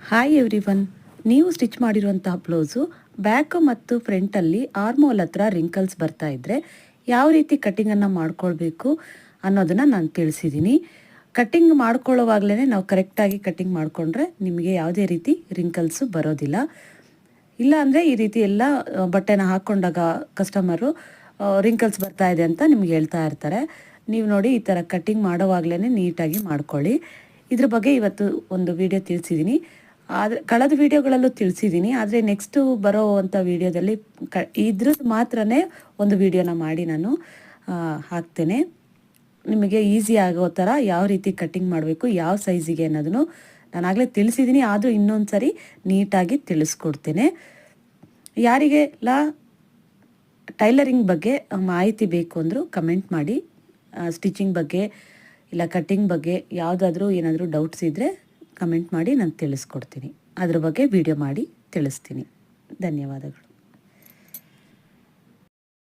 Hi everyone, ನೀವು stitch ಮಾಡಿರುವಂತಹ blouse back ಮತ್ತು ಫ್ರಂಟಲ್ಲಿ ಆರ್ಮೋಲ್ ಹತ್ರ ರಿಂಕಲ್ಸ್ ಬರ್ತಾ ಇದ್ದರೆ ಯಾವ ರೀತಿ ಕಟ್ಟಿಂಗನ್ನು ಮಾಡ್ಕೊಳ್ಬೇಕು ಅನ್ನೋದನ್ನು ನಾನು ತಿಳಿಸಿದ್ದೀನಿ. ಕಟ್ಟಿಂಗ್ ಮಾಡ್ಕೊಳ್ಳೋವಾಗಲೇ ನಾವು ಕರೆಕ್ಟಾಗಿ ಕಟ್ಟಿಂಗ್ ಮಾಡಿಕೊಂಡ್ರೆ ನಿಮಗೆ ಯಾವುದೇ ರೀತಿ ರಿಂಕಲ್ಸು ಬರೋದಿಲ್ಲ. ಇಲ್ಲ ಅಂದರೆ ಈ ರೀತಿ ಎಲ್ಲ ಬಟ್ಟೆನ ಹಾಕ್ಕೊಂಡಾಗ ಕಸ್ಟಮರು ರಿಂಕಲ್ಸ್ ಬರ್ತಾ ಇದೆ ಅಂತ ನಿಮ್ಗೆ ಹೇಳ್ತಾ ಇರ್ತಾರೆ. ನೀವು ನೋಡಿ ಈ ಥರ ಕಟ್ಟಿಂಗ್ ಮಾಡೋವಾಗಲೇ ನೀಟಾಗಿ ಮಾಡ್ಕೊಳ್ಳಿ. ಇದ್ರ ಬಗ್ಗೆ ಇವತ್ತು ಒಂದು ವಿಡಿಯೋ ತಿಳಿಸಿದ್ದೀನಿ. ಆದರೆ ಕಳೆದ ವೀಡಿಯೋಗಳಲ್ಲೂ ತಿಳಿಸಿದ್ದೀನಿ, ಆದರೆ ನೆಕ್ಸ್ಟು ಬರೋ ಅಂಥ ವೀಡಿಯೋದಲ್ಲಿ ಇದ್ರದ್ದು ಮಾತ್ರ ಒಂದು ವೀಡಿಯೋನ ಮಾಡಿ ನಾನು ಹಾಕ್ತೇನೆ. ನಿಮಗೆ ಈಸಿ ಆಗೋ ಥರ ಯಾವ ರೀತಿ ಕಟ್ಟಿಂಗ್ ಮಾಡಬೇಕು, ಯಾವ ಸೈಜಿಗೆ ಅನ್ನೋದನ್ನು ನಾನಾಗಲೇ ತಿಳಿಸಿದ್ದೀನಿ. ಆದರೂ ಇನ್ನೊಂದು ಸರಿ ನೀಟಾಗಿ ತಿಳಿಸ್ಕೊಡ್ತೇನೆ. ಯಾರಿಗೆಲ್ಲ ಟೈಲರಿಂಗ್ ಬಗ್ಗೆ ಮಾಹಿತಿ ಬೇಕು ಅಂದರೂ ಕಮೆಂಟ್ ಮಾಡಿ. ಸ್ಟಿಚಿಂಗ್ ಬಗ್ಗೆ ಇಲ್ಲ ಕಟ್ಟಿಂಗ್ ಬಗ್ಗೆ ಯಾವುದಾದ್ರೂ ಏನಾದರೂ ಡೌಟ್ಸ್ ಇದ್ದರೆ ಕಮೆಂಟ್ ಮಾಡಿ, ನಾನು ತಿಳಿಸ್ಕೊಡ್ತೀನಿ. ಅದ್ರ ಬಗ್ಗೆ ವಿಡಿಯೋ ಮಾಡಿ ತಿಳಿಸ್ತೀನಿ. ಧನ್ಯವಾದಗಳು.